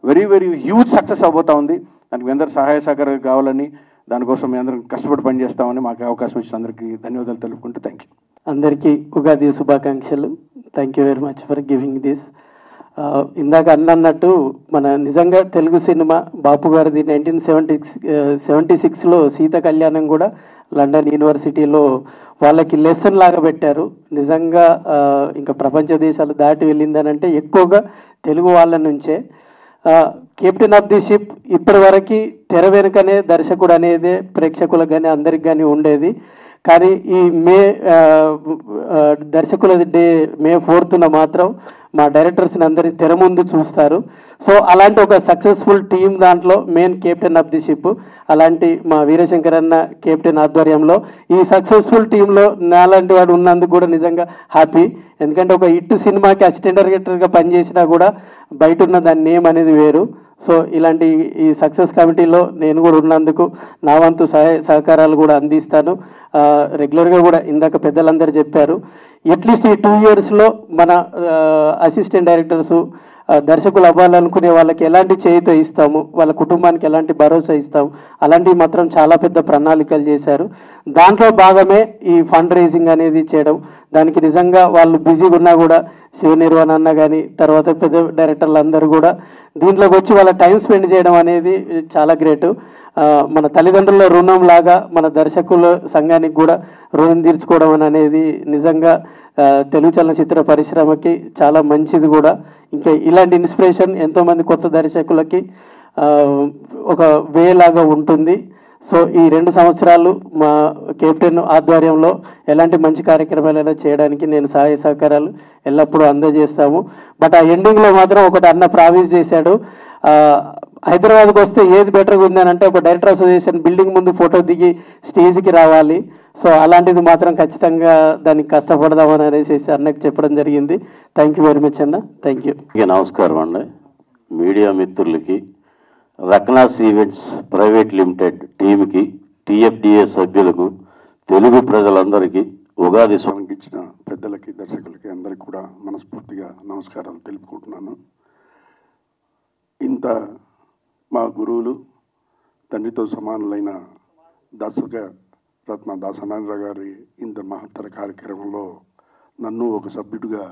S2: very very huge success అవబోతా ఉంది. దానికి మీ అందరూ సహాయ సహకారాలు కావాలని, దానికోసం మీ అందరం కష్టపడి పనిచేస్తామని మాకు అవకాశం ఇచ్చిన అందరికీ ధన్యవాదాలు తెలుపుకుంటూ థ్యాంక్ యూ.
S8: అందరికీ ఉగాది శుభాకాంక్షలు. Thank you very much for giving this. ఇందాక అన్నట్టు మన నిజంగా తెలుగు సినిమా బాపు గారిది 1976లో సీత కళ్యాణం కూడా లండన్ యూనివర్సిటీలో వాళ్ళకి లెసన్ లాగా పెట్టారు. నిజంగా ఇంకా ప్రపంచ దేశాలు దాటి వెళ్ళిందనంటే ఎక్కువగా తెలుగు వాళ్ళ నుంచే. కెప్టెన్ ఆఫ్ ది షిప్ ఇప్పటి వరకు తెర వెనుకనే దర్శకుడు అనేది ప్రేక్షకులకు కానీ అందరికి కానీ ఉండేది. కానీ ఈ దర్శకుల డే May 4th మాత్రం మా డైరెక్టర్స్ని అందరినీ తెర ముందు చూస్తారు. సో అలాంటి ఒక సక్సెస్ఫుల్ టీం దాంట్లో main captain of the ship, అలాంటి మా వీరశంకర్ అన్న కెప్టెన్ ఆధ్వర్యంలో ఈ సక్సెస్ఫుల్ టీంలో నాలాంటి వాడు ఉన్నందుకు కూడా నిజంగా హ్యాపీ. ఎందుకంటే ఒక హిట్ సినిమాకి అసిస్టెంట్ డైరెక్టర్గా పనిచేసినా కూడా బయట ఉన్న దాని నేమ్ అనేది వేరు. సో ఇలాంటి ఈ సక్సెస్ కమిటీలో నేను కూడా ఉన్నందుకు నా వంతు సహకారాలు కూడా అందిస్తాను. రెగ్యులర్గా కూడా ఇందాక పెద్దలందరూ చెప్పారు, అట్లీస్ట్ ఈ 2 yearsలో మన అసిస్టెంట్ డైరెక్టర్సు దర్శకులు అవ్వాలనుకునే వాళ్ళకి ఎలాంటి చేయితో ఇస్తాము, వాళ్ళ కుటుంబానికి ఎలాంటి భరోసా ఇస్తాము, అలాంటివి మాత్రం చాలా పెద్ద ప్రణాళికలు చేశారు. దాంట్లో భాగమే ఈ ఫండ్ రైజింగ్ అనేది చేయడం. దానికి నిజంగా వాళ్ళు బిజీగా ఉన్నా కూడా శివ నిర్వాణ అన్న కానీ తర్వాత పెద్ద డైరెక్టర్లు అందరూ కూడా దీంట్లోకి వచ్చి వాళ్ళ టైం స్పెండ్ చేయడం అనేది చాలా గ్రేటు. మన తల్లిదండ్రుల రుణం లాగా మన దర్శకుల సంఘానికి కూడా రుణం తీర్చుకోవడం అనేది నిజంగా తెలుగు చలనచిత్ర పరిశ్రమకి చాలా మంచిది కూడా. ఇంకా ఇలాంటి ఇన్స్పిరేషన్ ఎంతోమంది కొత్త దర్శకులకి ఒక వే లాగా ఉంటుంది. సో ఈ 2 సంవత్సరాలు మా కెప్టెన్ ఆధ్వర్యంలో ఎలాంటి మంచి కార్యక్రమాలైనా చేయడానికి నేను సహాయ సహకారాలు ఎల్లప్పుడూ అందజేస్తాము. బట్ ఆ ఎండింగ్లో మాత్రం ఒకటి అన్న ప్రామిస్ చేశాడు, హైదరాబాద్కి వస్తే ఏది బెటర్గా ఉందని అంటే ఒక డైరెక్టర్ అసోసియేషన్ బిల్డింగ్ ముందు ఫోటో దిగి స్టేజ్కి రావాలి. సో అలాంటిది మాత్రం ఖచ్చితంగా దానికి కష్టపడదామని అనేసి అన్నకి చెప్పడం జరిగింది. థ్యాంక్ యూ వెరీ మచ్ అన్న, థ్యాంక్ యూ.
S9: నమస్కారం అండి. మీడియా మిత్రులకి, రత్నాస్ ఈవెంట్స్ ప్రైవేట్ లిమిటెడ్ టీంకి, టీఎఫ్డిఏ సభ్యులకు, తెలుగు ప్రజలందరికీ ఉగాది
S1: స్వామికి ఇచ్చిన పెద్దలకి, దర్శకులకి అందరికీ కూడా మనస్ఫూర్తిగా నమస్కారాలు తెలుపుకుంటున్నాను. ఇంత మా గురువులు, తండ్రితో సమానులైన దర్శక రత్న దాసనారాయణ గారి ఇంత మహత్తర కార్యక్రమంలో నన్ను ఒక సభ్యుడిగా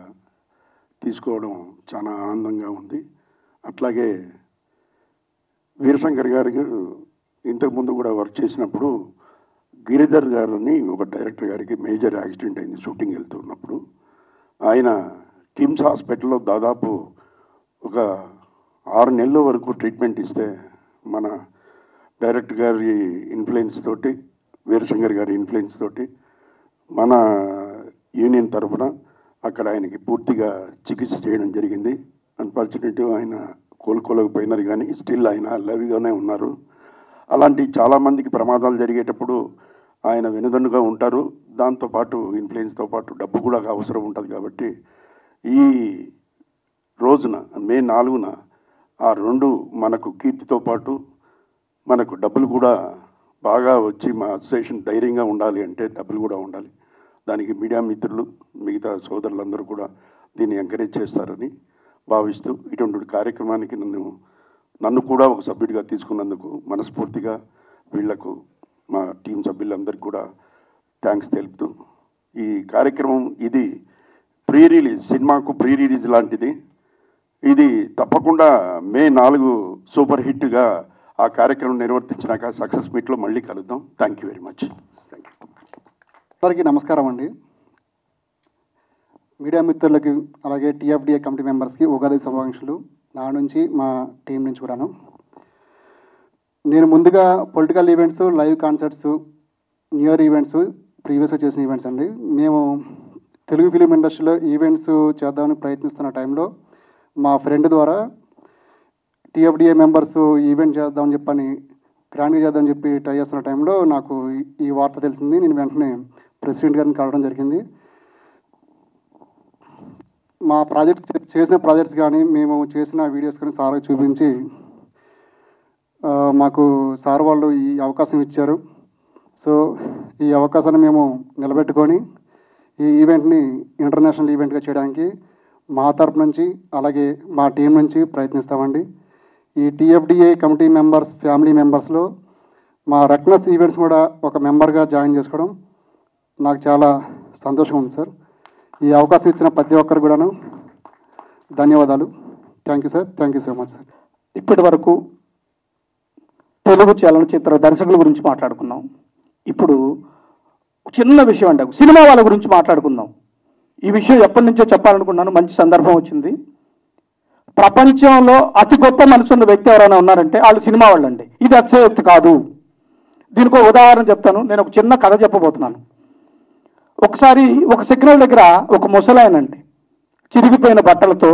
S1: తీసుకోవడం చాలా ఆనందంగా ఉంది. అట్లాగే వీరశంకర్ గారికి ఇంతకుముందు కూడా వర్క్ చేసినప్పుడు గిరిధర్ గారిని ఒక డైరెక్టర్ గారికి మేజర్ యాక్సిడెంట్ అయింది షూటింగ్ వెళ్తున్నప్పుడు. ఆయన కిమ్స్ హాస్పిటల్లో దాదాపు ఒక 6 నెలల వరకు ట్రీట్మెంట్ ఇస్తే మన డైరెక్టర్ గారి ఇన్ఫ్లుయెన్స్ తోటి, వీరశంకర్ గారి ఇన్ఫ్లుయెన్స్ తోటి మన యూనియన్ తరఫున అక్కడ ఆయనకి పూర్తిగా చికిత్స చేయడం జరిగింది. అన్ఫార్చునేట్గా ఆయన కోలుకోలేకపోయినారు, కానీ స్టిల్ ఆయన లవ్గానే ఉన్నారు. అలాంటి చాలామందికి ప్రమాదాలు జరిగేటప్పుడు ఆయన వెనుదన్నుగా ఉంటారు. దాంతోపాటు ఇన్ఫ్లుయెన్స్తో పాటు డబ్బు కూడా అవసరం ఉంటుంది. కాబట్టి ఈ రోజున మే 4న ఆ 2 మనకు కీర్తితో పాటు మనకు డబ్బులు కూడా బాగా వచ్చి మా అసోసియేషన్ ధైర్యంగా ఉండాలి అంటే డబ్బులు కూడా ఉండాలి. దానికి మీడియా మిత్రులు, మిగతా సోదరులందరూ కూడా దీన్ని ఎంకరేజ్ చేస్తారని భావిస్తూ ఇటువంటి కార్యక్రమానికి నన్ను కూడా ఒక సభ్యుడిగా తీసుకున్నందుకు మనస్ఫూర్తిగా వీళ్లకు, మా టీం సభ్యులందరికీ కూడా థ్యాంక్స్ తెలుపుతూ, ఈ కార్యక్రమం ఇది ప్రీ రిలీజ్, సినిమాకు ప్రీ రిలీజ్ లాంటిది. ఇది తప్పకుండా మే 4 సూపర్ హిట్గా ఆ కార్యక్రమం నిర్వర్తించినాక సక్సెస్ మీట్లో మళ్ళీ కలుద్దాం. Thank you very much.
S10: అందరికీ నమస్కారం అండి. మీడియా మిత్రులకి అలాగే టీఎఫ్డిఏ కమిటీ మెంబర్స్కి ఉగాది శుభాకాంక్షలు నా నుంచి, మా టీం నుంచి కూడాను. నేను ముందుగా political events, live concerts, new year events ప్రీవియస్గా చేసిన ఈవెంట్స్ అండి. మేము తెలుగు ఫిలిం ఇండస్ట్రీలో ఈవెంట్స్ చేద్దామని ప్రయత్నిస్తున్న టైంలో మా ఫ్రెండ్ ద్వారా టీఎఫ్డిఏ మెంబర్స్ ఈవెంట్ చేద్దామని చెప్పని, గ్రాండ్గా చేద్దామని చెప్పి ట్రై చేస్తున్న టైంలో నాకు ఈ వార్త తెలిసింది. నేను వెంటనే ప్రెసిడెంట్ గారిని కలవడం జరిగింది. మా చేసిన ప్రాజెక్ట్స్ కానీ మేము చేసిన వీడియోస్ కానీ సార్కి చూపించి మాకు సార్ వాళ్ళు ఈ అవకాశం ఇచ్చారు. సో ఈ అవకాశాన్ని మేము నిలబెట్టుకొని ఈ ఈవెంట్ని ఇంటర్నేషనల్ ఈవెంట్గా చేయడానికి మా తరపు నుంచి అలాగే మా టీం నుంచి ప్రయత్నిస్తామండి. ఈ టీఎఫ్డిఏ కమిటీ మెంబర్స్, ఫ్యామిలీ మెంబర్స్లో మా రత్నస్ ఈవెంట్స్ కూడా ఒక మెంబర్గా జాయిన్ చేసుకోవడం నాకు చాలా సంతోషం ఉంది సార్. ఈ అవకాశం ఇచ్చిన ప్రతి ఒక్కరు కూడాను ధన్యవాదాలు. Thank you sir. Thank you so much sir.
S2: ఇప్పటి వరకు తెలుగు చలనచిత్ర దర్శకుల గురించి మాట్లాడుకున్నాం. ఇప్పుడు చిన్న విషయం అంటే సినిమా వాళ్ళ గురించి మాట్లాడుకుందాం. ఈ విషయం ఎప్పటి నుంచో చెప్పాలనుకున్నాను, మంచి సందర్భం వచ్చింది. ప్రపంచంలో అతి గొప్ప మనసున్న వ్యక్తి ఎవరైనా ఉన్నారంటే వాళ్ళు సినిమా వాళ్ళండి. ఇది అతిశయోక్తి కాదు. దీనికి ఒక ఉదాహరణ చెప్తాను. నేను ఒక చిన్న కథ చెప్పబోతున్నాను. ఒకసారి ఒక సిగ్నల్ దగ్గర ఒక ముసలాయనండి, చిరిగిపోయిన బట్టలతో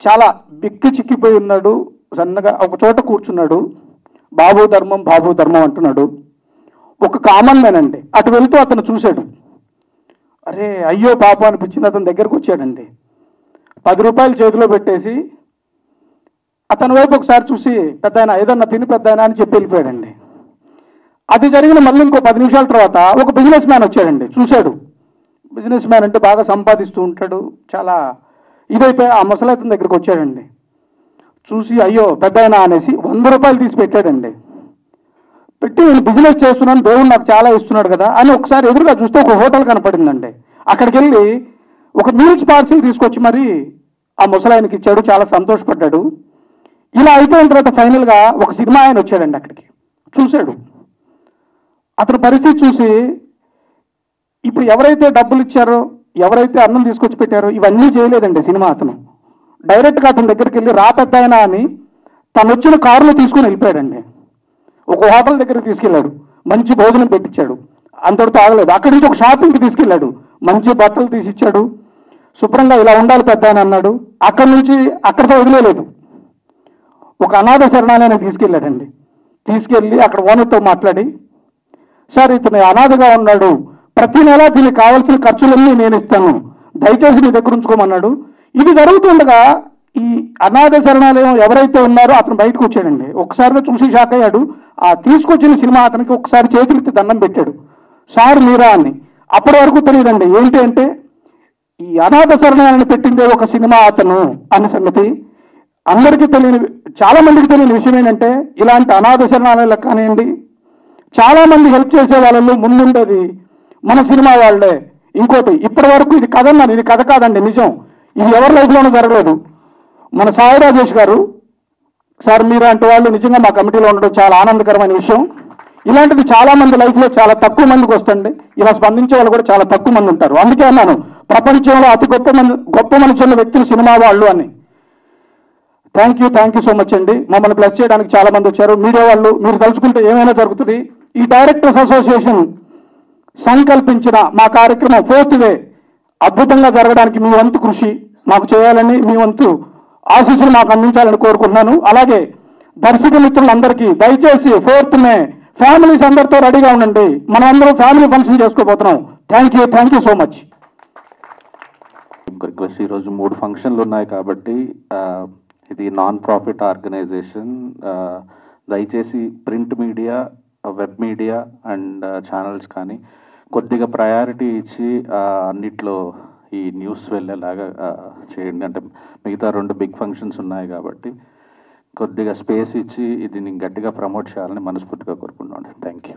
S2: చాలా బిక్కి చిక్కిపోయి ఉన్నాడు. సన్నగా ఒక చోట కూర్చున్నాడు. బాబు ధర్మం అంటున్నాడు. ఒక కామన్ మ్యాన్ అండి. అటు వెళ్తూ అతను చూశాడు. అరే అయ్యో పాపం అనిపించింది. అతని దగ్గరకు వచ్చాడండి. 10 రూపాయలు చేతిలో పెట్టేసి అతని వైపు ఒకసారి చూసి పెద్దాయన ఏదన్నా తిని పెద్దాయన అని చెప్పి వెళ్ళిపోయాడండి. అది జరిగిన మళ్ళీ ఇంకో 10 నిమిషాల తర్వాత ఒక బిజినెస్ మ్యాన్ వచ్చాడండి. చూశాడు. బిజినెస్ మ్యాన్ అంటే బాగా సంపాదిస్తూ ఉంటాడు. చాలా ఇదైపోయి ఆ ముసలైతన దగ్గరికి వచ్చాడండి. చూసి అయ్యో పెద్దాయన అనేసి 100 రూపాయలు తీసి పెట్టాడండి. పెట్టి నేను బిజినెస్ చేస్తున్నాను, దేవుడు నాకు చాలా ఇస్తున్నాడు కదా అని ఒకసారి ఎదురుగా చూస్తే ఒక హోటల్ కనపడిందండి. అక్కడికి వెళ్ళి ఒక మీల్స్ పార్సిల్ తీసుకొచ్చి మరి ఆ ముసలాయనకి ఇచ్చాడు. చాలా సంతోషపడ్డాడు. ఇలా అయిపోయిన తర్వాత ఫైనల్గా ఒక సినిమా ఆయన వచ్చాడండి. అక్కడికి చూశాడు. అతని పరిస్థితి చూసి ఇప్పుడు ఎవరైతే డబ్బులు ఇచ్చారో, ఎవరైతే అన్నం తీసుకొచ్చి పెట్టారో ఇవన్నీ చేయలేదండి సినిమా. అతను డైరెక్ట్గా అతని దగ్గరికి వెళ్ళి రా పెద్దాయన అని తను వచ్చిన కారులో తీసుకుని వెళ్ళిపోయాడండి. ఒక హోటల్ దగ్గరికి తీసుకెళ్ళాడు. మంచి భోజనం పెట్టించాడు. అంతటితో ఆగలేదు. అక్కడి నుంచి ఒక షాపింగ్కి తీసుకెళ్ళాడు. మంచి బట్టలు తీసిచ్చాడు. శుభ్రంగా ఇలా ఉండాలి పెద్దాయన అన్నాడు. అక్కడి నుంచి అక్కడితో వదిలేదు. ఒక అనాథ శరణాలయానికి తీసుకెళ్ళాడండి. తీసుకెళ్ళి అక్కడ ఓనర్తో మాట్లాడి, సార్ ఇతను అనాథగా ఉన్నాడు, ప్రతి నెల దీనికి కావాల్సిన ఖర్చులన్నీ నేను ఇస్తాను, దయచేసి మీ దగ్గర ఉంచుకోమన్నాడు. ఇది జరుగుతుండగా ఈ అనాథ శరణాలయం ఎవరైతే ఉన్నారో అతను బయటకు వచ్చాడండి. ఒకసారిగా చూసి షాక్ అయ్యాడు. ఆ తీసుకొచ్చిన సినిమా అతనికి ఒకసారి చేతులెత్తి దండం పెట్టాడు. సార్ మీరా అని. అప్పటి వరకు తెలియదండి ఏంటి అంటే ఈ అనాథ శరణాలయాన్ని పెట్టిందే ఒక సినిమా అతను అనే సంగతి. అందరికీ తెలియని, చాలా మందికి తెలియని విషయం ఏంటంటే ఇలాంటి అనాథ శరణాలయాలకు కానివ్వండి చాలా మంది హెల్ప్ చేసే వాళ్ళలో ముందుండేది మన సినిమా వాళ్ళే. ఇంకోటి ఇప్పటి వరకు ఇది కథ అన్నాను, ఇది కథ కాదండి, నిజం. ఇది ఎవరి లైఫ్లోనూ జరగలేదు. మన సాయి రాజేష్ గారు సార్ మీరు అంటే వాళ్ళు నిజంగా మా కమిటీలో ఉండడం చాలా ఆనందకరమైన విషయం. ఇలాంటిది చాలా మంది లైఫ్లో చాలా తక్కువ మందికి వస్తుంది. ఇలా స్పందించే వాళ్ళు కూడా చాలా తక్కువ మంది ఉంటారు. అందుకే అన్నాను ప్రపంచంలో అతి గొప్ప మనుషుల వ్యక్తులు సినిమా వాళ్ళు అని. థ్యాంక్ యూ సో మచ్ అండి. మమ్మల్ని ప్లస్ చేయడానికి చాలా మంది వచ్చారు. మీడియా వాళ్ళు, మీరు తలుచుకుంటే ఏమైనా జరుగుతుంది. ఈ డైరెక్టర్స్ అసోసియేషన్ సంకల్పించిన మా కార్యక్రమం 4th వే అద్భుతంగా జరగడానికి మీ వంతు కృషి మాకు చేయాలని, మీ వంతు ఆశీస్సులు మాకు అందించాలని కోరుకుంటున్నాను. అలాగే దర్శక మిత్రులందరికీ దయచేసి 4th మే ఫ్యామిలీస్ అందరితో రెడీగా ఉండండి. మనం అందరం ఫ్యామిలీ ఫంక్షన్ చేసుకోబోతున్నాం. Thank you so much.
S4: Request, ఈరోజు 3 ఫంక్షన్లు ఉన్నాయి కాబట్టి ఇది నాన్ ప్రాఫిట్ ఆర్గనైజేషన్. దయచేసి print media, web media and channels కానీ కొద్దిగా ప్రయారిటీ ఇచ్చి అన్నిట్లో ఈ న్యూస్ వెళ్ళేలాగా చేయండి. అంటే మిగతా 2 బిగ్ ఫంక్షన్స్ ఉన్నాయి కాబట్టి కొద్దిగా స్పేస్ ఇచ్చి ఇది గట్టిగా ప్రమోట్ చేయాలని మనస్ఫూర్తిగా కోరుకుంటున్నాను. Thank you.